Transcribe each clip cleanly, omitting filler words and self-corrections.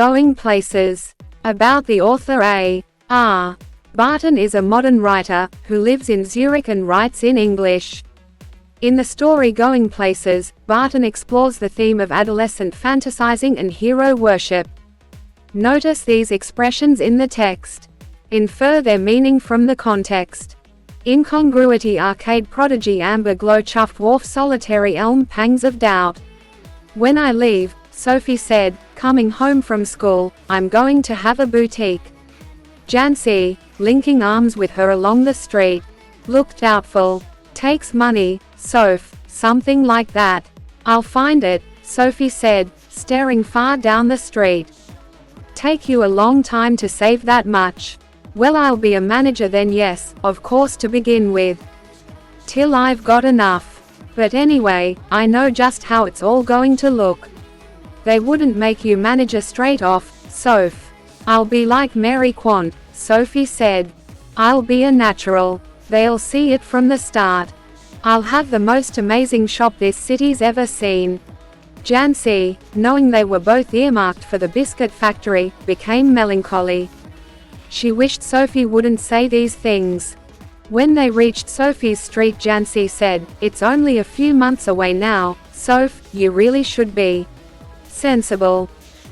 Going Places. About the author A.R. Barton is a modern writer, who lives in Zurich and writes in English. In the story Going Places, Barton explores the theme of adolescent fantasizing and hero worship. Notice these expressions in the text. Infer their meaning from the context. Incongruity arcade prodigy amber glow chuffed wharf solitary elm pangs of doubt. When I leave, Sophie said, coming home from school, I'm going to have a boutique. Jancy, linking arms with her along the street, looked doubtful. Takes money, Soph, something like that. I'll find it, Sophie said, staring far down the street. Take you a long time to save that much. Well, I'll be a manager then, yes, of course, to begin with. Till I've got enough. But anyway, I know just how it's all going to look. They wouldn't make you manager straight off, Soph. I'll be like Mary Quant, Sophie said. I'll be a natural. They'll see it from the start. I'll have the most amazing shop this city's ever seen. Jancy, knowing they were both earmarked for the biscuit factory, became melancholy. She wished Sophie wouldn't say these things. When they reached Sophie's street, Jancy said, it's only a few months away now, Soph, you really should be sensible.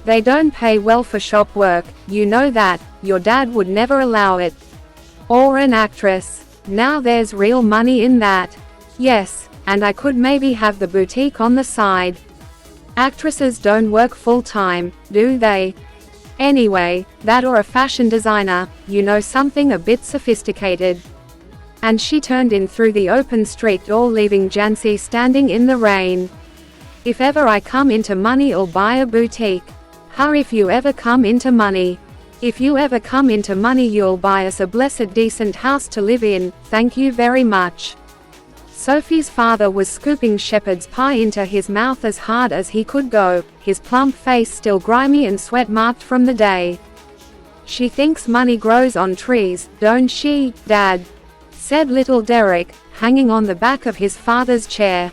They don't pay well for shop work, you know that, your dad would never allow it. Or an actress. Now there's real money in that. Yes, and I could maybe have the boutique on the side. Actresses don't work full-time, do they? Anyway, that or a fashion designer, you know, something a bit sophisticated. And she turned in through the open street door, leaving Jancy standing in the rain. If ever I come into money, I'll buy a boutique. If you ever come into money. If you ever come into money, you'll buy us a blessed decent house to live in, thank you very much. Sophie's father was scooping shepherd's pie into his mouth as hard as he could go, his plump face still grimy and sweat-marked from the day. She thinks money grows on trees, don't she, Dad? Said little Derek, hanging on the back of his father's chair.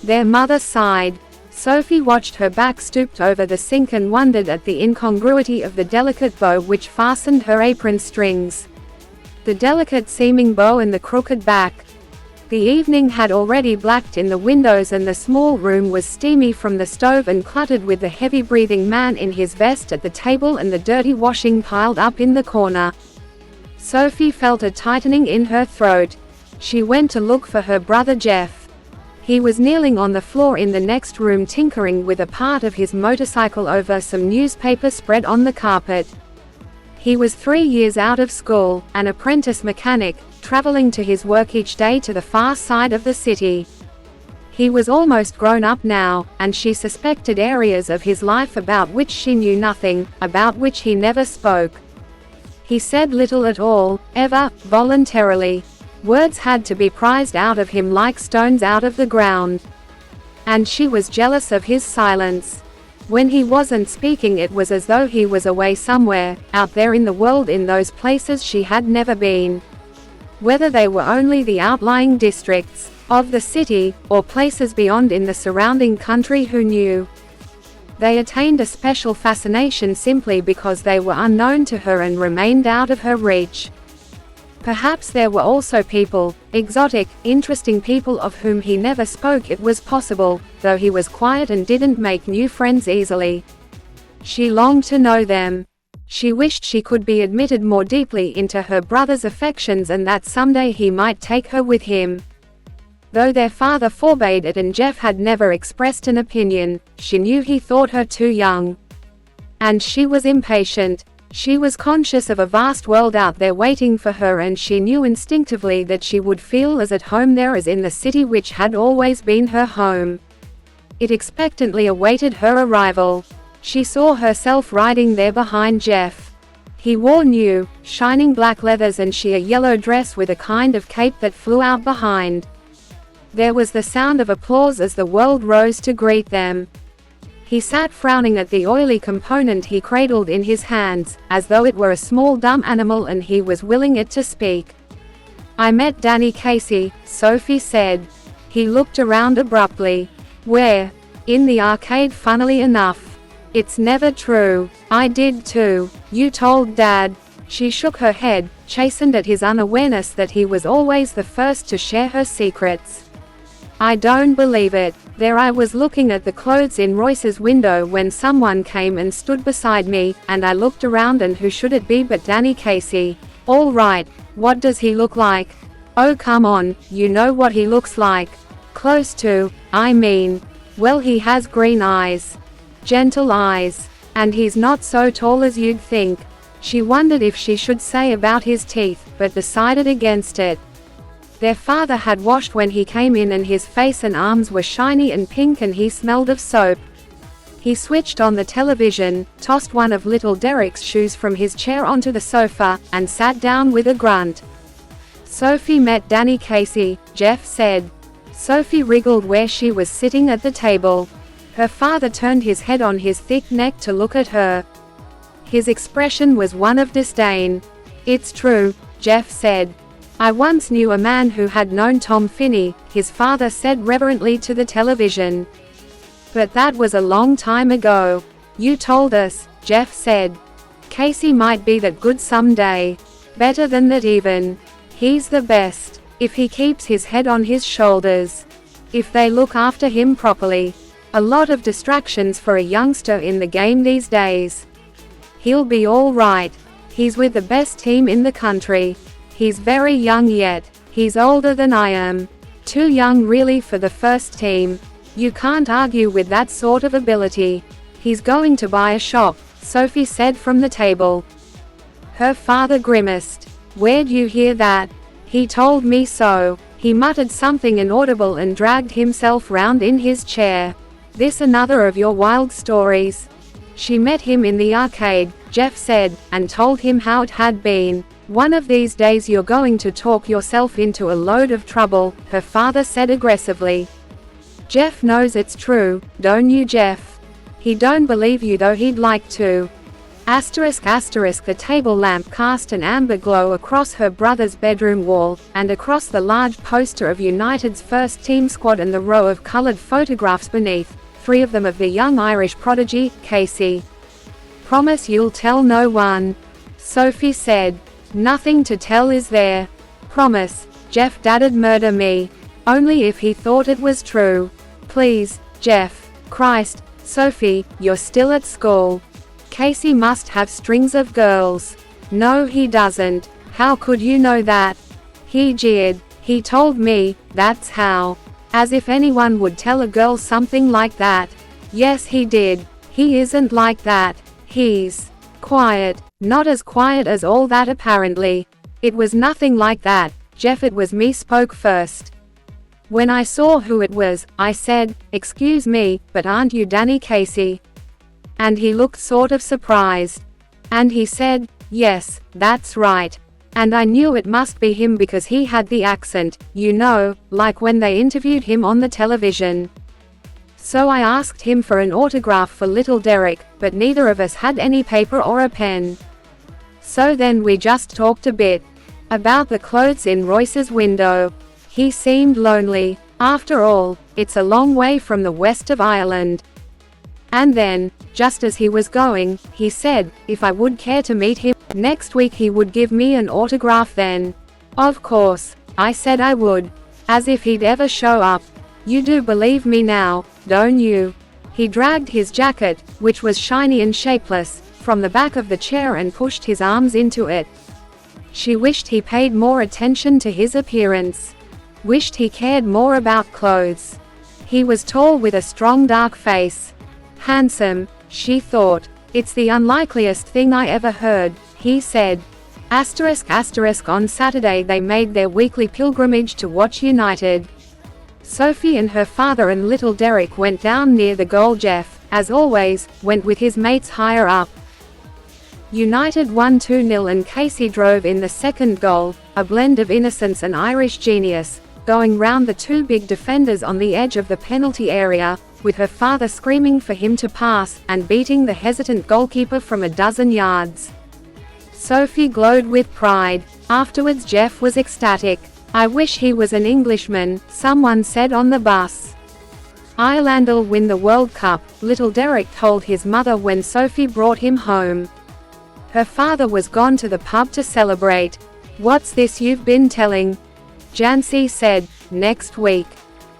Their mother sighed. Sophie watched her back stooped over the sink and wondered at the incongruity of the delicate bow which fastened her apron strings. The delicate-seeming bow and the crooked back. The evening had already blacked in the windows and the small room was steamy from the stove and cluttered with the heavy-breathing man in his vest at the table and the dirty washing piled up in the corner. Sophie felt a tightening in her throat. She went to look for her brother Jeff. He was kneeling on the floor in the next room tinkering with a part of his motorcycle over some newspaper spread on the carpet. He was 3 years out of school, an apprentice mechanic, traveling to his work each day to the far side of the city. He was almost grown up now, and she suspected areas of his life about which she knew nothing, about which he never spoke. He said little at all, ever, voluntarily. Words had to be prized out of him like stones out of the ground. And she was jealous of his silence. When he wasn't speaking, it was as though he was away somewhere, out there in the world, in those places she had never been. Whether they were only the outlying districts of the city, or places beyond in the surrounding country, who knew? They attained a special fascination simply because they were unknown to her and remained out of her reach. Perhaps there were also people, exotic, interesting people of whom he never spoke. It was possible, though he was quiet and didn't make new friends easily. She longed to know them. She wished she could be admitted more deeply into her brother's affections and that someday he might take her with him. Though their father forbade it and Jeff had never expressed an opinion, she knew he thought her too young. And she was impatient. She was conscious of a vast world out there waiting for her, and she knew instinctively that she would feel as at home there as in the city which had always been her home. It expectantly awaited her arrival. She saw herself riding there behind Jeff. He wore new, shining black leathers and she a yellow dress with a kind of cape that flew out behind. There was the sound of applause as the world rose to greet them. He sat frowning at the oily component he cradled in his hands, as though it were a small dumb animal and he was willing it to speak. I met Danny Casey, Sophie said. He looked around abruptly. Where? In the arcade, funnily enough. It's never true. I did too. You told Dad. She shook her head, chastened at his unawareness that he was always the first to share her secrets. I don't believe it. There I was looking at the clothes in Royce's window when someone came and stood beside me, and I looked around and who should it be but Danny Casey. All right, what does he look like? Oh come on, you know what he looks like. Close to, I mean. Well, he has green eyes. Gentle eyes. And he's not so tall as you'd think. She wondered if she should say about his teeth, but decided against it. Their father had washed when he came in and his face and arms were shiny and pink and he smelled of soap. He switched on the television, tossed one of little Derek's shoes from his chair onto the sofa, and sat down with a grunt. Sophie met Danny Casey, Jeff said. Sophie wriggled where she was sitting at the table. Her father turned his head on his thick neck to look at her. His expression was one of disdain. It's true, Jeff said. I once knew a man who had known Tom Finney, his father said reverently to the television. But that was a long time ago. You told us, Jeff said. Casey might be that good someday. Better than that even. He's the best. If he keeps his head on his shoulders. If they look after him properly. A lot of distractions for a youngster in the game these days. He'll be all right. He's with the best team in the country. He's very young yet. He's older than I am. Too young really for the first team. You can't argue with that sort of ability. He's going to buy a shop, Sophie said from the table. Her father grimaced. Where'd you hear that? He told me so. He muttered something inaudible and dragged himself round in his chair. This another of your wild stories? She met him in the arcade, Jeff said, and told him how it had been. One of these days you're going to talk yourself into a load of trouble, her father said aggressively. Jeff knows it's true, don't you, Jeff? He don't believe you though he'd like to. Asterisk asterisk the table lamp cast an amber glow across her brother's bedroom wall, and across the large poster of United's first team squad and the row of colored photographs beneath. 3 of them of the young Irish prodigy, Casey. Promise you'll tell no one. Sophie said. Nothing to tell is there. Promise. Jeff Dad'd murder me. Only if he thought it was true. Please, Jeff. Christ, Sophie, you're still at school. Casey must have strings of girls. No he doesn't. How could you know that? He jeered. He told me, that's how. As if anyone would tell a girl something like that. Yes he did. He isn't like that. He's quiet. Not as quiet as all that apparently. It was nothing like that, Jeff. It was me spoke first. When I saw who it was, I said, excuse me, but aren't you Danny Casey? And he looked sort of surprised. And he said, yes, that's right. And I knew it must be him because he had the accent, you know, like when they interviewed him on the television. So I asked him for an autograph for little Derek, but neither of us had any paper or a pen. So then we just talked a bit about the clothes in Royce's window. He seemed lonely. After all, it's a long way from the west of Ireland. And then, just as he was going, he said, if I would care to meet him next week he would give me an autograph then. Of course, I said I would. As if he'd ever show up. You do believe me now, don't you? He dragged his jacket, which was shiny and shapeless, from the back of the chair and pushed his arms into it. She wished he paid more attention to his appearance. Wished he cared more about clothes. He was tall with a strong dark face. Handsome, she thought. It's the unlikeliest thing I ever heard, he said. Asterisk asterisk on Saturday they made their weekly pilgrimage to watch United. Sophie and her father and little Derek went down near the goal. Jeff, as always, went with his mates higher up. United won 2-0 and Casey drove in the second goal, a blend of innocence and Irish genius, going round the 2 big defenders on the edge of the penalty area, with her father screaming for him to pass, and beating the hesitant goalkeeper from a dozen yards. Sophie glowed with pride. Afterwards Jeff was ecstatic. I wish he was an Englishman, someone said on the bus. Ireland'll win the World Cup, little Derek told his mother when Sophie brought him home. Her father was gone to the pub to celebrate. What's this you've been telling? Jancy said, next week.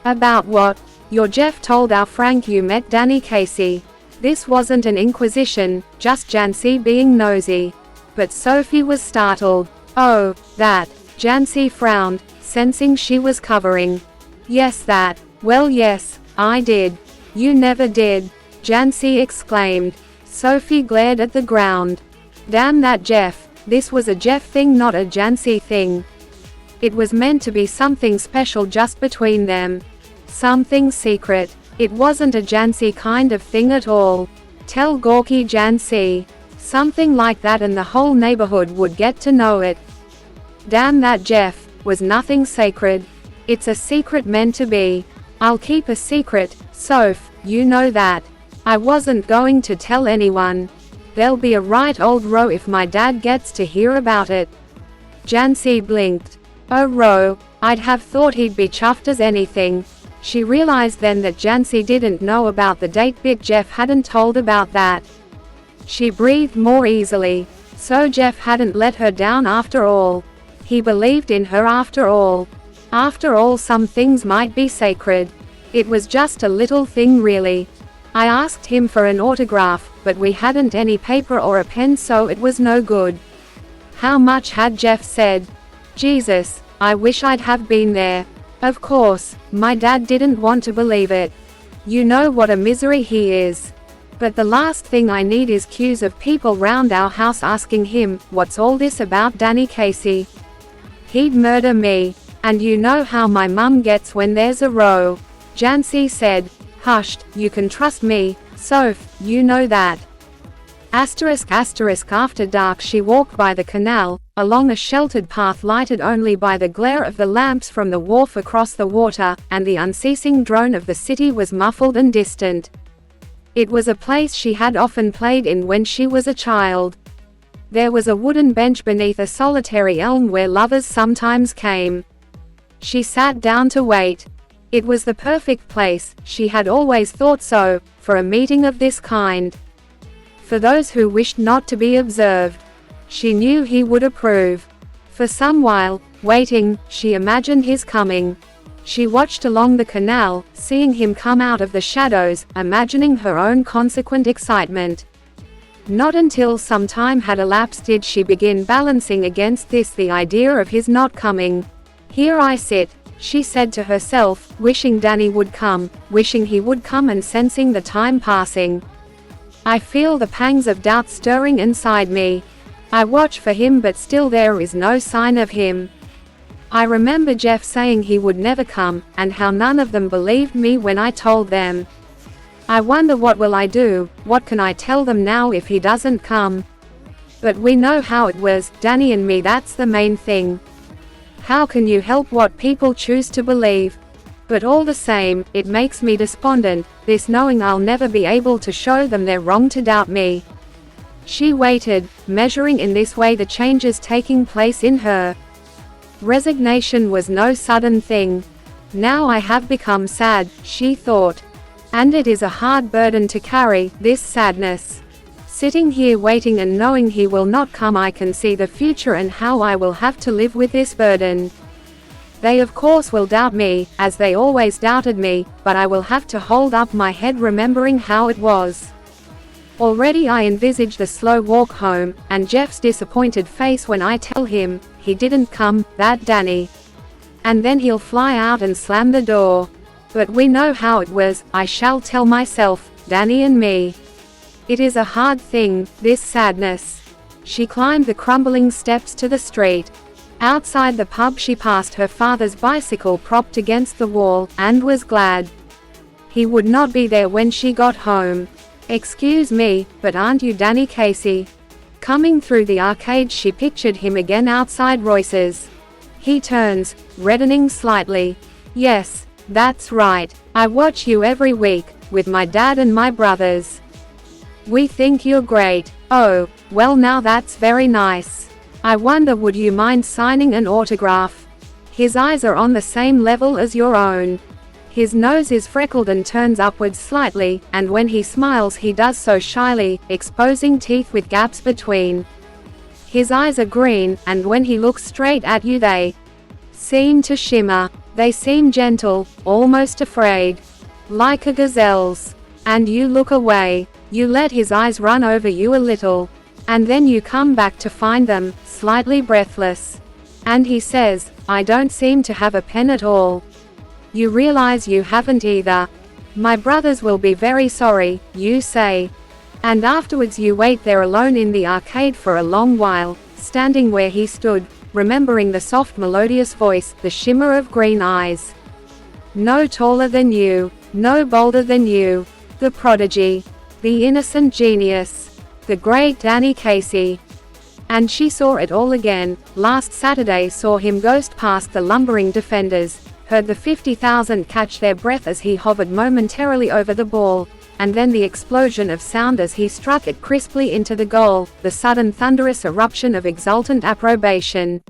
About what? Your Jeff told our Frank you met Danny Casey. This wasn't an inquisition, just Jancy being nosy. But Sophie was startled. Oh, that. Jancy frowned, sensing she was covering. Yes, that. Well, yes, I did. You never did, Jancy exclaimed. Sophie glared at the ground. Damn that Jeff. This was a Jeff thing, not a Jancy thing. It was meant to be something special just between them. Something secret. It wasn't a Jancy kind of thing at all. Tell gawky Jancy. Something like that and the whole neighborhood would get to know it. Damn that Jeff. Was nothing sacred. It's a secret meant to be. I'll keep a secret, Soph, you know that. I wasn't going to tell anyone. There'll be a right old row if my dad gets to hear about it. Jancy blinked. Oh row, I'd have thought he'd be chuffed as anything. She realized then that Jancy didn't know about the date bit Jeff hadn't told about that. She breathed more easily. So Jeff hadn't let her down after all. He believed in her after all. After all, some things might be sacred. It was just a little thing really. I asked him for an autograph, but we hadn't any paper or a pen, so it was no good. How much had Jeff said? Jesus, I wish I'd have been there. Of course, my dad didn't want to believe it. You know what a misery he is. But the last thing I need is queues of people round our house asking him, what's all this about Danny Casey? He'd murder me. And you know how my mum gets when there's a row. Jancy said, hushed, you can trust me, Soph, you know that. After dark she walked by the canal, along a sheltered path lighted only by the glare of the lamps from the wharf across the water, and the unceasing drone of the city was muffled and distant. It was a place she had often played in when she was a child. There was a wooden bench beneath a solitary elm where lovers sometimes came. She sat down to wait. It was the perfect place, she had always thought so, for a meeting of this kind. For those who wished not to be observed. She knew he would approve. For some while, waiting, she imagined his coming. She watched along the canal, seeing him come out of the shadows, imagining her own consequent excitement. Not until some time had elapsed did she begin balancing against this the idea of his not coming. Here I sit, she said to herself, wishing Danny would come, wishing he would come and sensing the time passing. I feel the pangs of doubt stirring inside me. I watch for him but still there is no sign of him. I remember Jeff saying he would never come, and how none of them believed me when I told them. I wonder what will I do, what can I tell them now if he doesn't come? But we know how it was, Danny and me, that's the main thing. How can you help what people choose to believe? But all the same, it makes me despondent, this knowing I'll never be able to show them they're wrong to doubt me. She waited, measuring in this way the changes taking place in her. Resignation was no sudden thing. Now I have become sad, she thought. And it is a hard burden to carry, this sadness. Sitting here waiting and knowing he will not come, I can see the future and how I will have to live with this burden. They of course will doubt me, as they always doubted me, but I will have to hold up my head remembering how it was. Already I envisage the slow walk home, and Jeff's disappointed face when I tell him, he didn't come, that Danny. And then he'll fly out and slam the door. But we know how it was, I shall tell myself, Danny and me. It is a hard thing, this sadness. She climbed the crumbling steps to the street. Outside the pub she passed her father's bicycle propped against the wall, and was glad. He would not be there when she got home. Excuse me, but aren't you Danny Casey? Coming through the arcade she pictured him again outside Royce's. He turns, reddening slightly. Yes, that's right. I watch you every week, with my dad and my brothers. We think you're great. Oh, well now that's very nice. I wonder would you mind signing an autograph? His eyes are on the same level as your own. His nose is freckled and turns upwards slightly, and when he smiles he does so shyly, exposing teeth with gaps between. His eyes are green, and when he looks straight at you they seem to shimmer. They seem gentle, almost afraid. Like a gazelle's. And you look away. You let his eyes run over you a little. And then you come back to find them, slightly breathless. And he says, "I don't seem to have a pen at all." You realize you haven't either. "My brothers will be very sorry," you say. And afterwards you wait there alone in the arcade for a long while, standing where he stood, remembering the soft melodious voice, the shimmer of green eyes. No taller than you, no bolder than you. The prodigy. The innocent genius. The great Danny Casey. And she saw it all again. Last Saturday saw him ghost past the lumbering defenders, heard the 50,000 catch their breath as he hovered momentarily over the ball, and then the explosion of sound as he struck it crisply into the goal, the sudden thunderous eruption of exultant approbation.